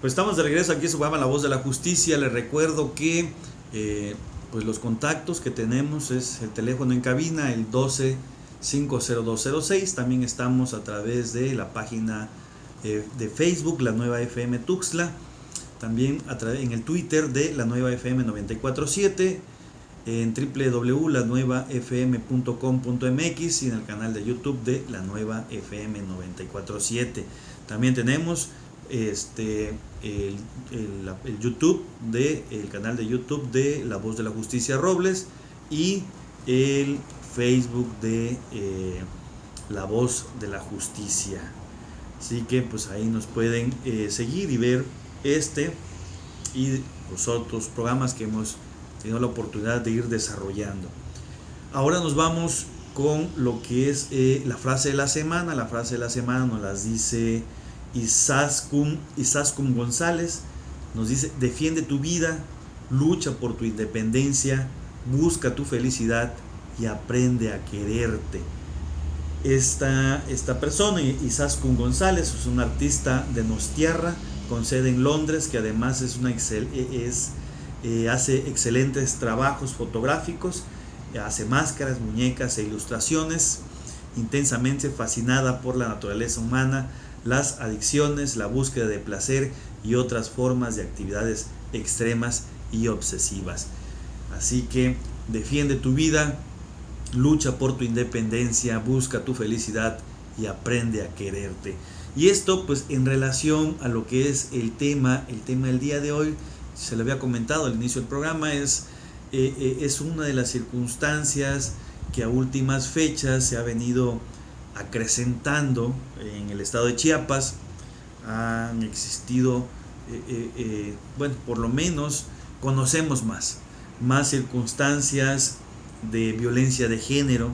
Pues estamos de regreso aquí en su programa La Voz de la Justicia. Les recuerdo que pues los contactos que tenemos es el teléfono en cabina, el 12-50206. También estamos a través de la página de Facebook, La Nueva FM Tuxtla. También en el Twitter de La Nueva FM 947, en www.lanuevafm.com.mx y en el canal de YouTube de La Nueva FM 947. También tenemos el YouTube el canal de YouTube de La Voz de la Justicia Robles y el Facebook de La Voz de la Justicia. Así que pues ahí nos pueden seguir y ver y los otros programas que hemos tenido la oportunidad de ir desarrollando. Ahora nos vamos con lo que es la frase de la semana. La frase de la semana nos las dice Izaskun González. Nos dice: defiende tu vida, lucha por tu independencia, busca tu felicidad y aprende a quererte. Esta persona, Izaskun González, es un artista de Nostierra con sede en Londres, que además hace excelentes trabajos fotográficos, hace máscaras, muñecas e ilustraciones, intensamente fascinada por la naturaleza humana, las adicciones, la búsqueda de placer y otras formas de actividades extremas y obsesivas. Así que defiende tu vida, lucha por tu independencia, busca tu felicidad y aprende a quererte. Y esto pues en relación a lo que es el tema del día de hoy, se lo había comentado al inicio del programa, es una de las circunstancias que a últimas fechas se ha venido acrecentando en el estado de Chiapas. Han existido, por lo menos conocemos más circunstancias de violencia de género.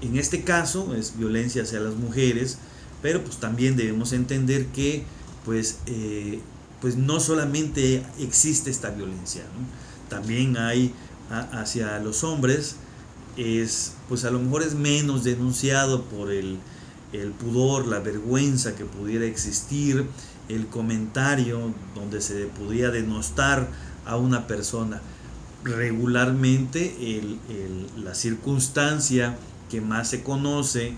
En este caso es violencia hacia las mujeres, pero pues también debemos entender que pues no solamente existe esta violencia, ¿no? También hay hacia los hombres, pues a lo mejor es menos denunciado por el pudor, la vergüenza que pudiera existir, el comentario donde se podría denostar a una persona. Regularmente la circunstancia que más se conoce,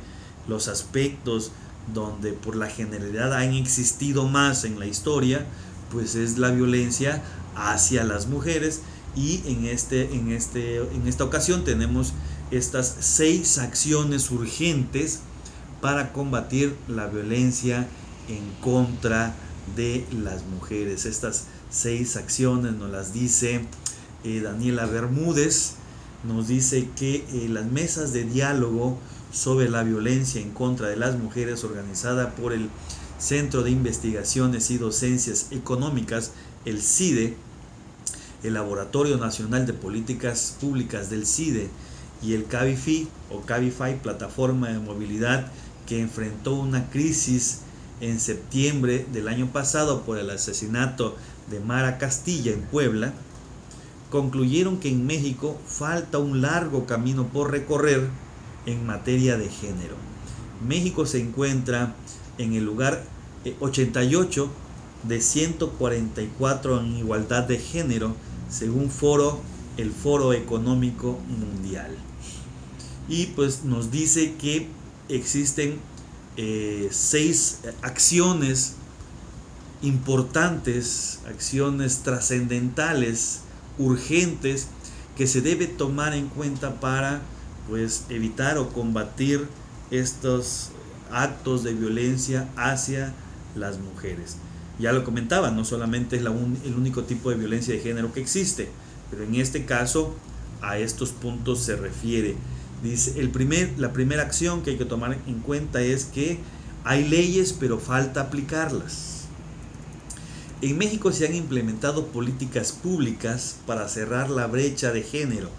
los aspectos donde por la generalidad han existido más en la historia, pues es la violencia hacia las mujeres. Y en esta ocasión tenemos estas 6 acciones urgentes para combatir la violencia en contra de las mujeres. Estas 6 acciones nos las dice Daniela Bermúdez. Nos dice que las mesas de diálogo sobre la violencia en contra de las mujeres, organizada por el Centro de Investigaciones y Docencias Económicas, el CIDE, el Laboratorio Nacional de Políticas Públicas del CIDE y el Cabify plataforma de movilidad que enfrentó una crisis en septiembre del año pasado por el asesinato de Mara Castilla en Puebla, concluyeron que en México falta un largo camino por recorrer en materia de género. México se encuentra en el lugar 88 de 144 en igualdad de género, según el Foro Económico Mundial. Y pues nos dice que existen 6 acciones importantes, acciones trascendentales, urgentes, que se debe tomar en cuenta para pues evitar o combatir estos actos de violencia hacia las mujeres. Ya lo comentaba, no solamente es el único tipo de violencia de género que existe, pero en este caso a estos puntos se refiere. Dice, la primera acción que hay que tomar en cuenta es que hay leyes, pero falta aplicarlas. En México se han implementado políticas públicas para cerrar la brecha de género,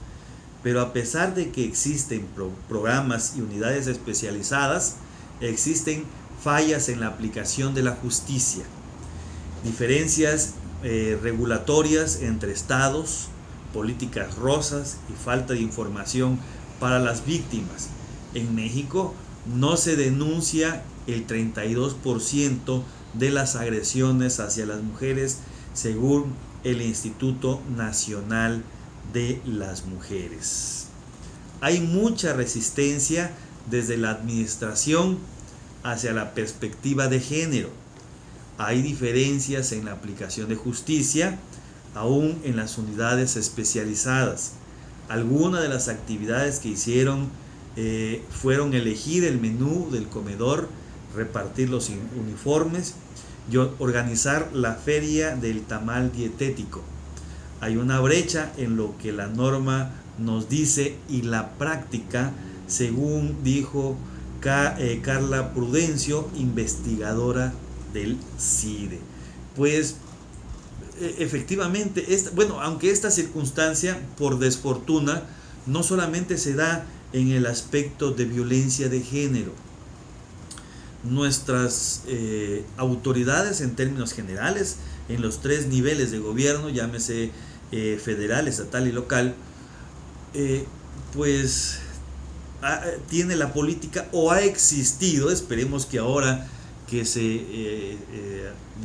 pero a pesar de que existen programas y unidades especializadas, existen fallas en la aplicación de la justicia, diferencias regulatorias entre estados, políticas rosas y falta de información para las víctimas. En México no se denuncia el 32% de las agresiones hacia las mujeres, según el Instituto Nacional de las Mujeres. Hay mucha resistencia desde la administración hacia la perspectiva de género. Hay diferencias en la aplicación de justicia, aún en las unidades especializadas. Algunas de las actividades que hicieron fueron elegir el menú del comedor, repartir los uniformes y organizar la feria del tamal dietético. Hay una brecha en lo que la norma nos dice y la práctica, según dijo Carla Prudencio, investigadora del CIDE. Pues efectivamente, aunque esta circunstancia, por desfortuna, no solamente se da en el aspecto de violencia de género. Nuestras autoridades, en términos generales, en los 3 niveles de gobierno, llámese federal, estatal y local, tiene la política, o ha existido, esperemos que ahora que se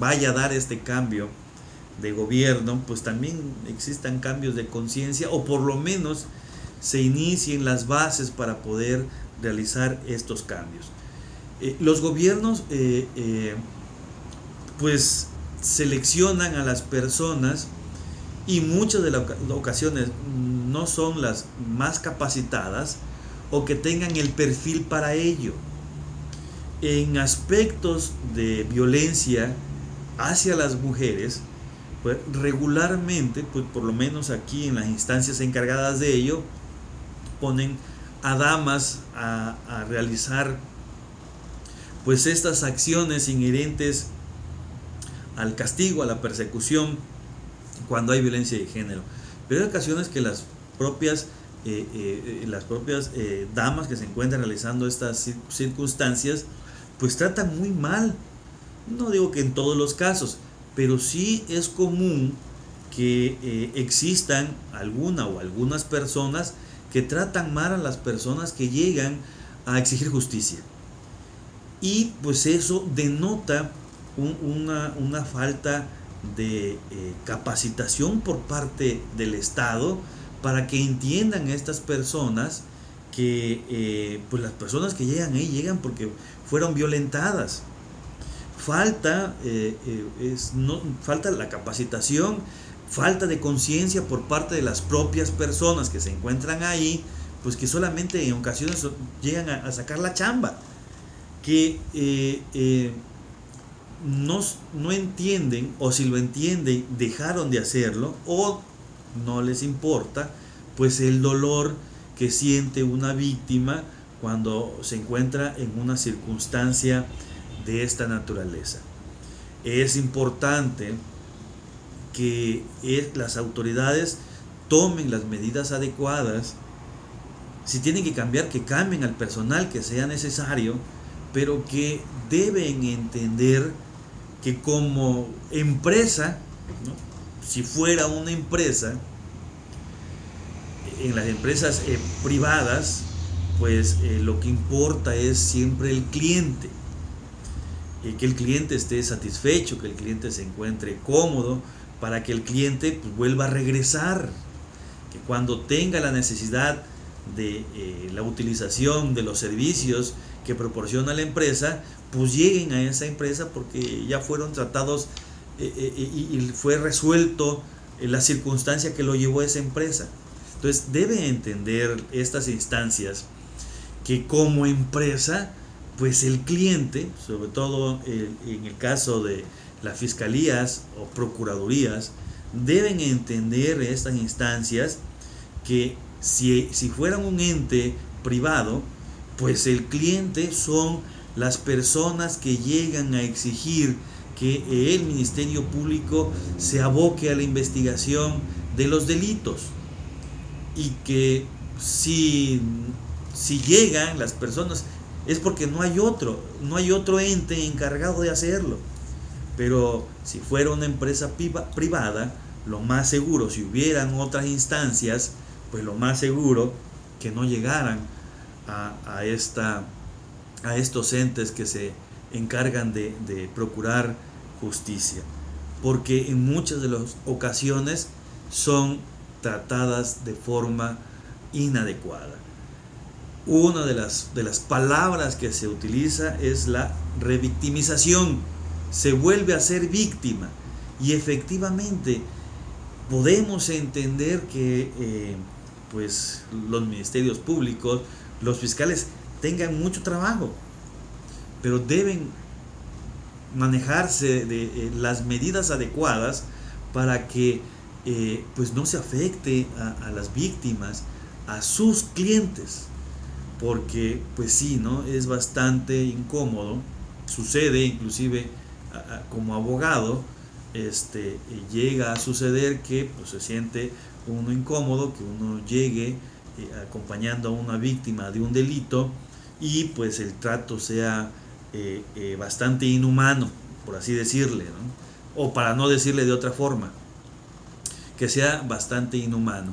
vaya a dar este cambio de gobierno, pues también existan cambios de conciencia, o por lo menos se inicien las bases para poder realizar estos cambios. Los gobiernos pues seleccionan a las personas, y muchas de las ocasiones no son las más capacitadas o que tengan el perfil para ello. En aspectos de violencia hacia las mujeres, pues regularmente, pues por lo menos aquí en las instancias encargadas de ello, ponen a damas a realizar pues estas acciones inherentes al castigo, a la persecución, cuando hay violencia de género. Pero hay ocasiones que las propias damas que se encuentran realizando estas circunstancias, pues tratan muy mal. No digo que en todos los casos, pero sí es común que existan algunas personas que tratan mal a las personas que llegan a exigir justicia. Y pues eso denota una falta de capacitación por parte del Estado para que entiendan estas personas que pues las personas que llegan ahí llegan porque fueron violentadas. Falta la capacitación, falta de conciencia por parte de las propias personas que se encuentran ahí, pues que solamente en ocasiones llegan a sacar la chamba, que no entienden, o si lo entienden dejaron de hacerlo, o no les importa pues el dolor que siente una víctima cuando se encuentra en una circunstancia de esta naturaleza. Es importante que las autoridades tomen las medidas adecuadas. Si tienen que cambiar, que cambien al personal que sea necesario, pero que deben entender que como empresa, ¿no? Si fuera una empresa, en las empresas privadas, pues lo que importa es siempre el cliente, que el cliente esté satisfecho, que el cliente se encuentre cómodo, para que el cliente pues vuelva a regresar, que cuando tenga la necesidad de la utilización de los servicios que proporciona la empresa, pues lleguen a esa empresa porque ya fueron tratados y fue resuelto la circunstancia que lo llevó a esa empresa. Entonces debe entender estas instancias que como empresa, pues el cliente, sobre todo en el caso de las fiscalías o procuradurías, deben entender estas instancias que si fueran un ente privado, pues el cliente son las personas que llegan a exigir que el Ministerio Público se aboque a la investigación de los delitos, y que si llegan las personas es porque no hay otro ente encargado de hacerlo. Pero si fuera una empresa privada, lo más seguro, si hubieran otras instancias, pues lo más seguro que no llegaran a esta a estos entes que se encargan de procurar justicia, porque en muchas de las ocasiones son tratadas de forma inadecuada. Una de las palabras que se utiliza es la revictimización. Se vuelve a ser víctima, y efectivamente podemos entender que pues los ministerios públicos, los fiscales tengan mucho trabajo, pero deben manejarse de las medidas adecuadas para que pues no se afecte a las víctimas, a sus clientes, porque pues sí, ¿no? Es bastante incómodo. Sucede inclusive como abogado, llega a suceder que pues se siente uno incómodo, que uno llegue acompañando a una víctima de un delito y pues el trato sea bastante inhumano, por así decirle, ¿no? O para no decirle de otra forma, que sea bastante inhumano.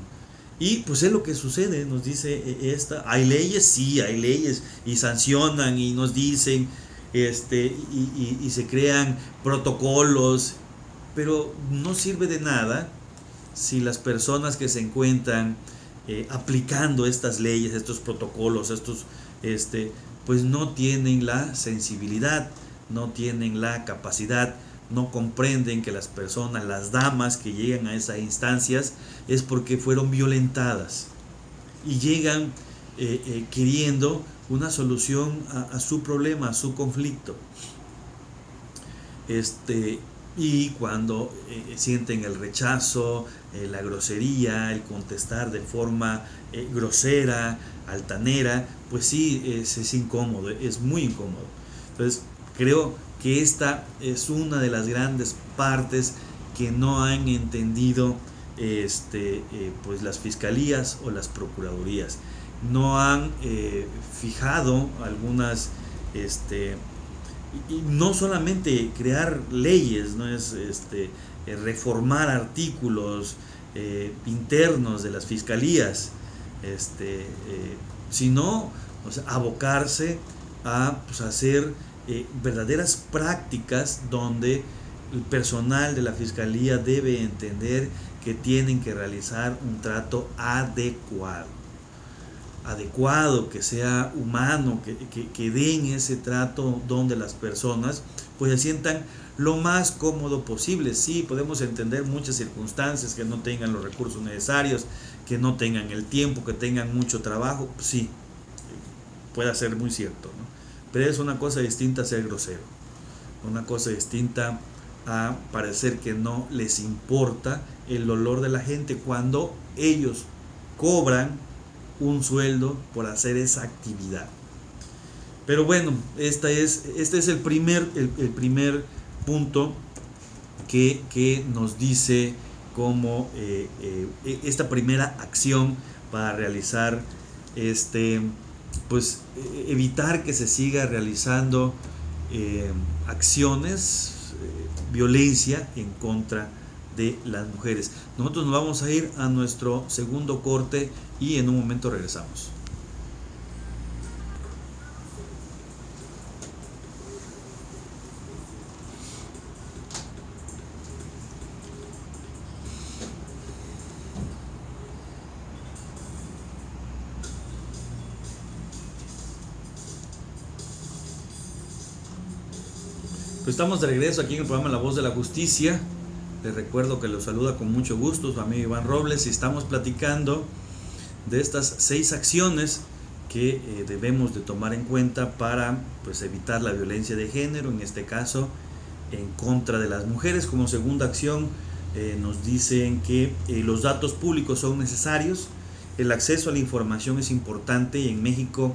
Y pues es lo que sucede, nos dice hay leyes, sí, hay leyes, y sancionan y nos dicen, y se crean protocolos, pero no sirve de nada si las personas que se encuentran aplicando estas leyes, estos protocolos, pues no tienen la sensibilidad, no tienen la capacidad, no comprenden que las personas, las damas que llegan a esas instancias es porque fueron violentadas y llegan queriendo una solución a su problema, a su conflicto. Y cuando sienten el rechazo, la grosería, el contestar de forma grosera, altanera, pues sí, es incómodo, es muy incómodo. Entonces creo que esta es una de las grandes partes que no han entendido pues las fiscalías o las procuradurías. No han fijado algunas y no solamente crear leyes, no es reformar artículos internos de las fiscalías, sino, o sea, abocarse a pues, hacer verdaderas prácticas donde el personal de la fiscalía debe entender que tienen que realizar un trato adecuado, que sea humano, que den ese trato donde las personas pues se sientan lo más cómodo posible. Sí, podemos entender muchas circunstancias, que no tengan los recursos necesarios, que no tengan el tiempo, que tengan mucho trabajo, sí, puede ser muy cierto, ¿no? Pero es una cosa distinta a ser grosero, una cosa distinta a parecer que no les importa el dolor de la gente cuando ellos cobran un sueldo por hacer esa actividad. Pero bueno, este es el primer punto que nos dice cómo esta primera acción para realizar pues evitar que se siga realizando acciones, violencia en contra de las mujeres. Nosotros nos vamos a ir a nuestro segundo corte y en un momento regresamos. Pues estamos de regreso aquí en el programa La Voz de la Justicia. Les recuerdo que los saluda con mucho gusto su amigo Iván Robles y estamos platicando de estas 6 acciones que debemos de tomar en cuenta para pues, evitar la violencia de género, en este caso en contra de las mujeres. Como segunda acción nos dicen que los datos públicos son necesarios, el acceso a la información es importante y en México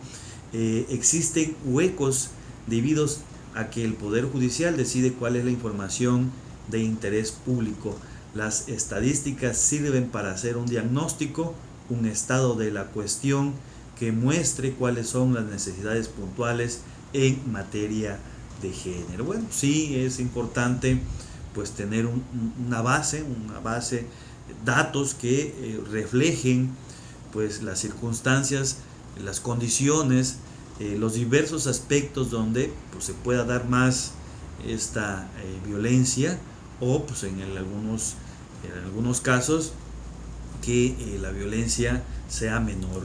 existen huecos debidos a que el Poder Judicial decide cuál es la información de interés público. Las estadísticas sirven para hacer un diagnóstico, un estado de la cuestión que muestre cuáles son las necesidades puntuales en materia de género. Bueno, sí es importante pues tener una base, datos que reflejen pues las circunstancias, las condiciones los diversos aspectos donde pues, se pueda dar más esta violencia, o pues en algunos casos que la violencia sea menor.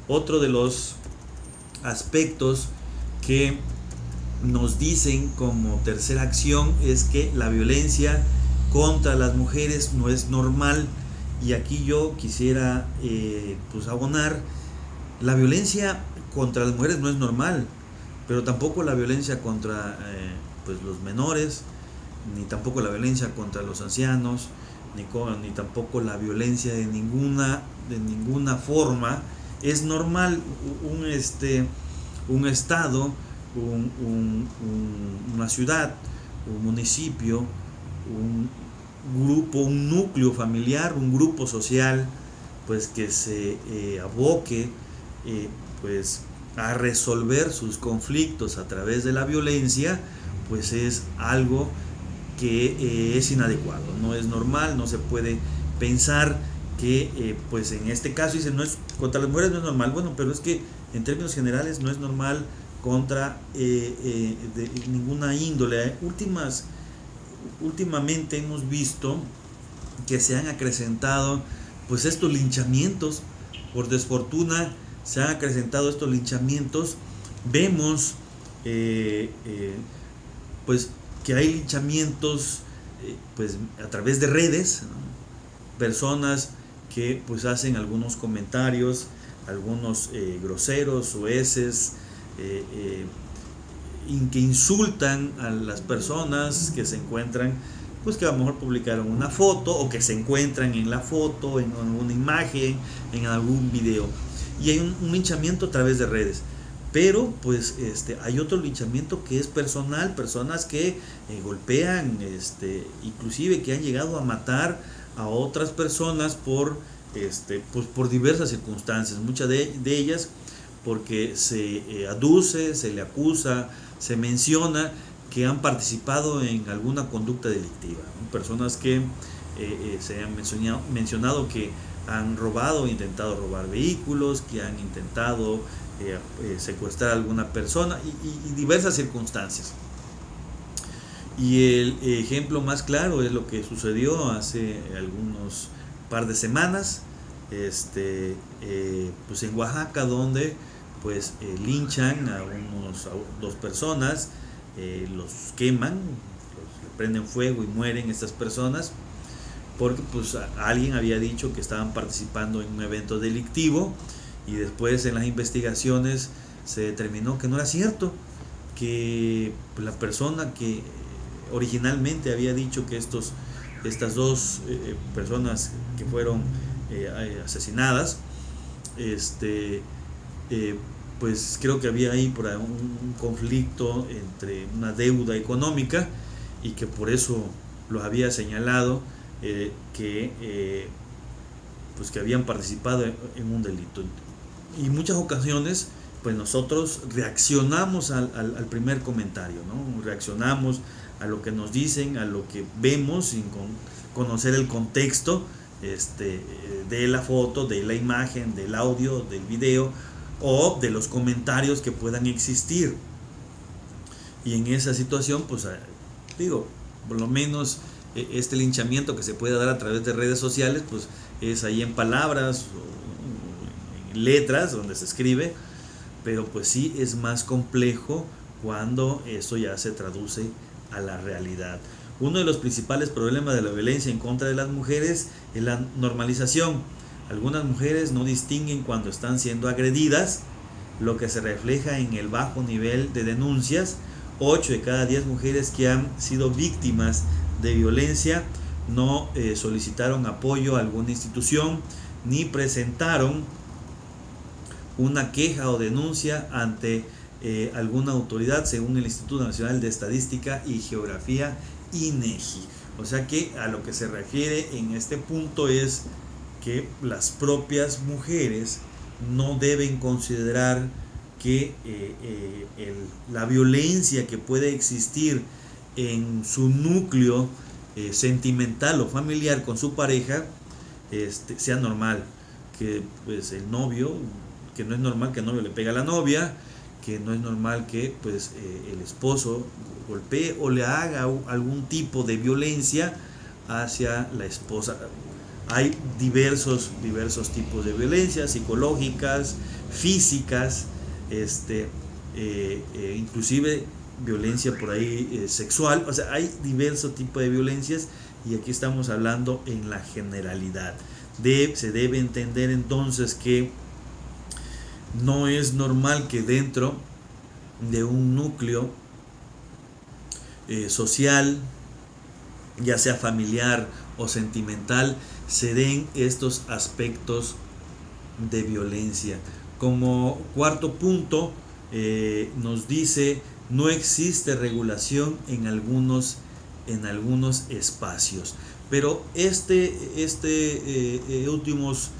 Otro de los aspectos que nos dicen como tercera acción es que la violencia contra las mujeres no es normal, y aquí yo quisiera pues abonar: la violencia contra las mujeres no es normal, pero tampoco la violencia contra pues los menores, ni tampoco la violencia contra los ancianos, ni tampoco la violencia de ninguna forma es normal. Un estado, una ciudad, un municipio, un grupo, un núcleo familiar, un grupo social, pues que se aboque pues a resolver sus conflictos a través de la violencia, pues es algo que es inadecuado, no es normal. No se puede pensar que pues en este caso dice no es contra las mujeres, no es normal. Bueno, pero es que en términos generales no es normal contra de ninguna índole. Últimamente hemos visto que se han acrecentado pues estos linchamientos. Por desfortuna se han acrecentado estos linchamientos. Vemos pues que hay linchamientos pues a través de redes, ¿no? Personas que pues hacen algunos comentarios, algunos groseros, soeces, que insultan a las personas que se encuentran, pues que a lo mejor publicaron una foto, o que se encuentran en la foto, en una imagen, en algún video, y hay un linchamiento a través de redes. Pero pues hay otro linchamiento que es personal, personas que golpean, inclusive que han llegado a matar a otras personas por diversas circunstancias, muchas de ellas porque se aduce, se le acusa, se menciona que han participado en alguna conducta delictiva, ¿no? Personas que se han mencionado que han robado, intentado robar vehículos, que han intentado secuestrar a alguna persona, y diversas circunstancias. Y el ejemplo más claro es lo que sucedió hace algunos par de semanas, pues en Oaxaca, donde pues linchan a dos personas, los queman, le prenden fuego y mueren estas personas porque pues alguien había dicho que estaban participando en un evento delictivo, y después en las investigaciones se determinó que no era cierto, que la persona que originalmente había dicho que estas dos personas que fueron asesinadas, pues creo que había ahí por ahí un conflicto entre una deuda económica, y que por eso los había señalado pues que habían participado en un delito. Y en muchas ocasiones pues nosotros reaccionamos al primer comentario, ¿no? Reaccionamos a lo que nos dicen, a lo que vemos, sin conocer el contexto de la foto, de la imagen, del audio, del video, o de los comentarios que puedan existir. Y en esa situación pues digo, por lo menos este linchamiento que se puede dar a través de redes sociales pues es ahí en palabras o en letras donde se escribe, pero pues sí es más complejo cuando eso ya se traduce a la realidad. Uno de los principales problemas de la violencia en contra de las mujeres es la normalización. Algunas mujeres no distinguen cuando están siendo agredidas, lo que se refleja en el bajo nivel de denuncias. 8 de cada 10 mujeres que han sido víctimas de violencia no solicitaron apoyo a alguna institución, ni presentaron una queja o denuncia ante alguna autoridad, según el Instituto Nacional de Estadística y Geografía, INEGI. O sea que a lo que se refiere en este punto es que las propias mujeres no deben considerar que la violencia que puede existir en su núcleo sentimental o familiar con su pareja sea normal. Que pues el novio, que no es normal que el novio le pegue a la novia, que no es normal que pues el esposo golpee o le haga algún tipo de violencia hacia la esposa. Hay diversos tipos de violencia, psicológicas, físicas, inclusive violencia por ahí sexual. O sea, hay diversos tipos de violencias y aquí estamos hablando en la generalidad. Se debe entender entonces que no es normal que dentro de un núcleo social, ya sea familiar o sentimental, se den estos aspectos de violencia. Como cuarto punto, nos dice: no existe regulación en algunos espacios. Pero últimos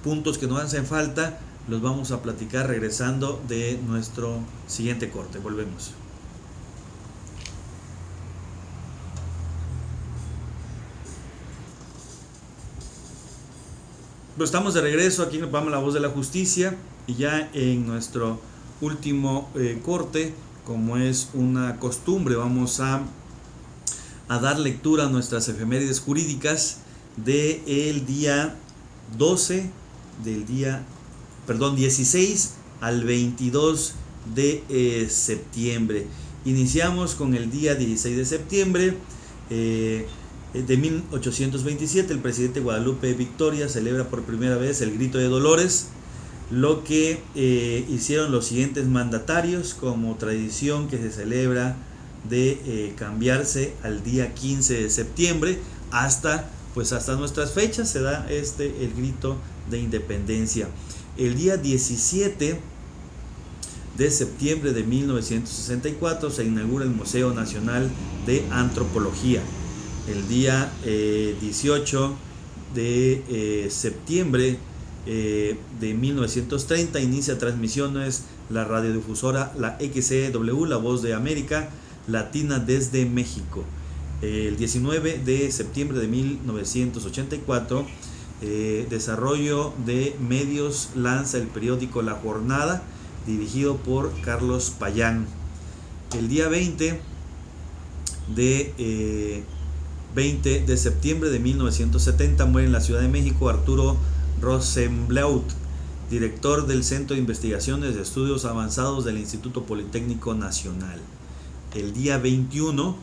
puntos que nos hacen falta los vamos a platicar regresando de nuestro siguiente corte. Volvemos. Pues estamos de regreso aquí en el programa La Voz de la Justicia, y ya en nuestro último corte, como es una costumbre, vamos a dar lectura a nuestras efemérides jurídicas del día 16 al 22 de septiembre. Iniciamos con el día 16 de septiembre de 1827. El presidente Guadalupe Victoria celebra por primera vez el Grito de Dolores, lo que hicieron los siguientes mandatarios como tradición que se celebra de cambiarse al día 15 de septiembre hasta nuestras fechas. Se da el grito de independencia. El día 17 de septiembre de 1964 se inaugura el Museo Nacional de Antropología. El día 18 de septiembre de 1930 inicia transmisiones la radiodifusora, la XCW, La Voz de América Latina desde México. El 19 de septiembre de 1984, desarrollo de medios, lanza el periódico La Jornada, dirigido por Carlos Payán. El día 20 de septiembre de 1970 muere en la Ciudad de México Arturo Rosenblatt, director del Centro de Investigaciones de Estudios Avanzados del Instituto Politécnico Nacional. El día 21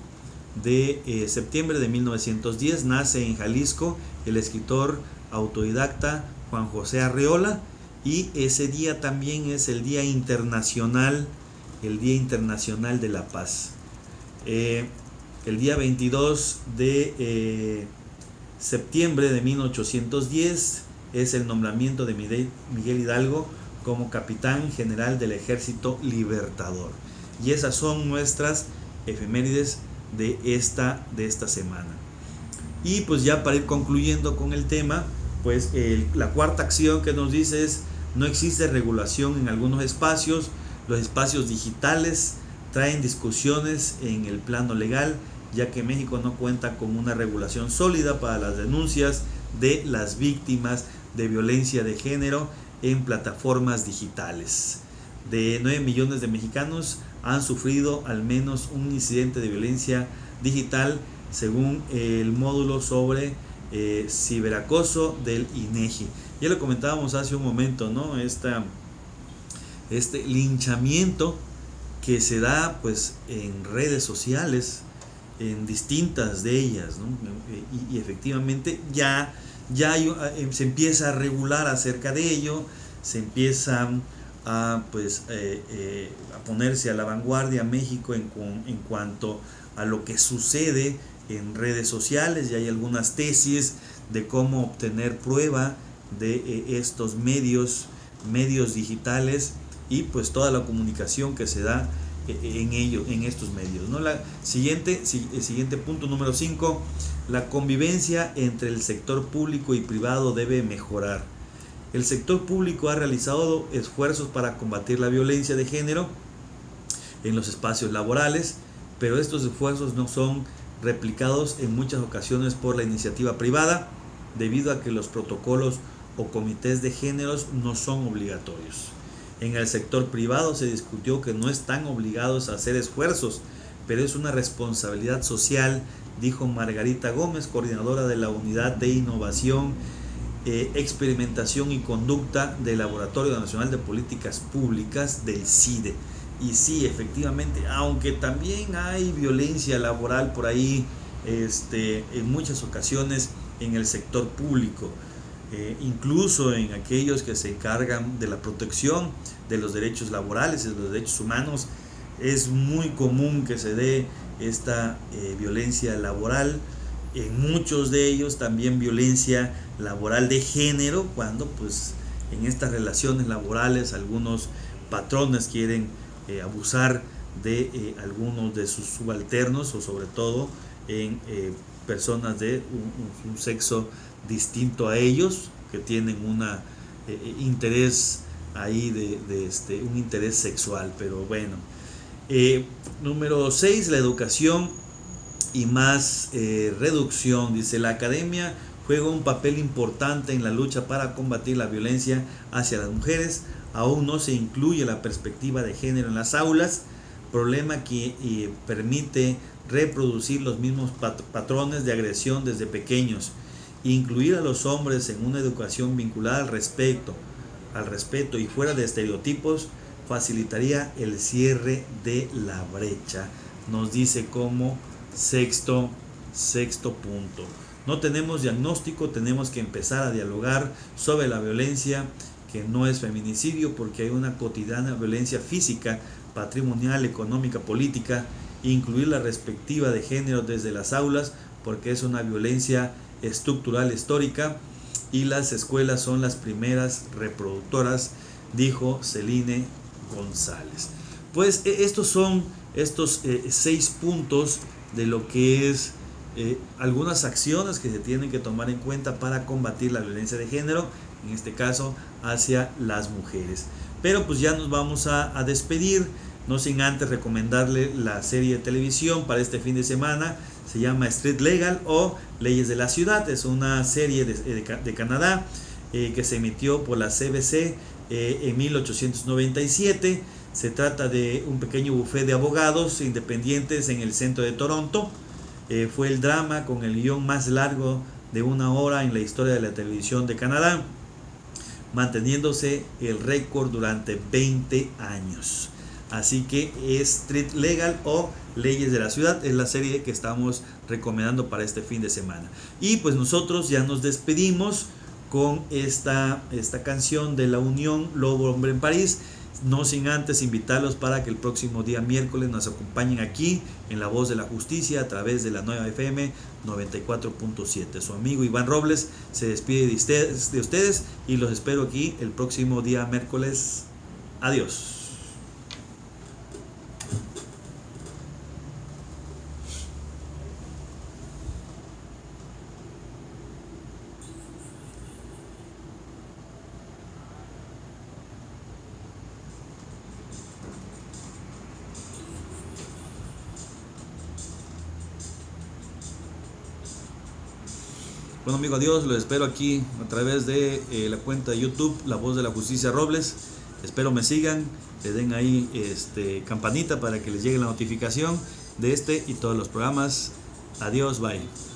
de septiembre de 1910 nace en Jalisco el escritor autodidacta Juan José Arreola, y ese día también es el Día Internacional de la Paz. El día 22 de septiembre de 1810 es el nombramiento de Miguel Hidalgo como capitán general del Ejército Libertador. Y esas son nuestras efemérides de esta semana. Y pues ya para ir concluyendo con el tema, pues la cuarta acción que nos dice es: no existe regulación en algunos espacios. Los espacios digitales traen discusiones en el plano legal, ya que México no cuenta con una regulación sólida para las denuncias de las víctimas de violencia de género en plataformas digitales. De 9 millones de mexicanos han sufrido al menos un incidente de violencia digital, según el módulo sobre ciberacoso del INEGI. Ya lo comentábamos hace un momento, ¿no? Este linchamiento que se da pues en redes sociales, en distintas de ellas, ¿no? Y efectivamente ya se empieza a regular acerca de ello, se empieza a ponerse a la vanguardia México en cuanto a lo que sucede en redes sociales. Ya hay algunas tesis de cómo obtener prueba de estos medios digitales y pues toda la comunicación que se da en estos medios, ¿no? El siguiente punto, número 5, la convivencia entre el sector público y privado debe mejorar. El sector público ha realizado esfuerzos para combatir la violencia de género en los espacios laborales, pero estos esfuerzos no son replicados en muchas ocasiones por la iniciativa privada, debido a que los protocolos o comités de géneros no son obligatorios. En el sector privado se discutió que no están obligados a hacer esfuerzos, pero es una responsabilidad social, dijo Margarita Gómez, coordinadora de la Unidad de Innovación, Experimentación y Conducta del Laboratorio Nacional de Políticas Públicas del CIDE. Y sí, efectivamente, aunque también hay violencia laboral por ahí, en muchas ocasiones en el sector público, incluso en aquellos que se encargan de la protección de los derechos laborales y de los derechos humanos, es muy común que se dé esta violencia laboral. En muchos de ellos también violencia laboral de género, cuando pues en estas relaciones laborales algunos patrones quieren abusar de algunos de sus subalternos, o sobre todo en personas de un sexo distinto a ellos, que tienen un interés ahí de un interés sexual. Pero bueno, número 6, la educación y más reducción. Dice: la academia juega un papel importante en la lucha para combatir la violencia hacia las mujeres. Aún no se incluye la perspectiva de género en las aulas, problema que permite reproducir los mismos patrones de agresión desde pequeños. Incluir a los hombres en una educación vinculada al respeto y fuera de estereotipos facilitaría el cierre de la brecha, nos dice como sexto punto. No tenemos diagnóstico, tenemos que empezar a dialogar sobre la violencia, que no es feminicidio, porque hay una cotidiana violencia física, patrimonial, económica, política. Incluir la perspectiva de género desde las aulas, porque es una violencia estructural histórica, y las escuelas son las primeras reproductoras, dijo Celine González. Pues estos son estos 6 puntos de lo que es algunas acciones que se tienen que tomar en cuenta para combatir la violencia de género, en este caso hacia las mujeres. Pero pues ya nos vamos a despedir, no sin antes recomendarle la serie de televisión para este fin de semana. Se llama Street Legal o Leyes de la Ciudad. Es una serie de Canadá que se emitió por la CBC en 1897. Se trata de un pequeño bufete de abogados independientes en el centro de Toronto. Fue el drama con el guión más largo de 1 hora en la historia de la televisión de Canadá, manteniéndose el récord durante 20 años. Así que Street Legal o Leyes de la Ciudad es la serie que estamos recomendando para este fin de semana. Y pues nosotros ya nos despedimos con esta canción de La Unión, Lobo Hombre en París. No sin antes invitarlos para que el próximo día miércoles nos acompañen aquí en La Voz de la Justicia a través de la nueva FM 94.7. Su amigo Iván Robles se despide de ustedes y los espero aquí el próximo día miércoles. Adiós. Bueno, amigo, adiós, los espero aquí a través de la cuenta de YouTube, La Voz de la Justicia Robles. Espero me sigan, le den ahí campanita para que les llegue la notificación de este y todos los programas. Adiós, bye.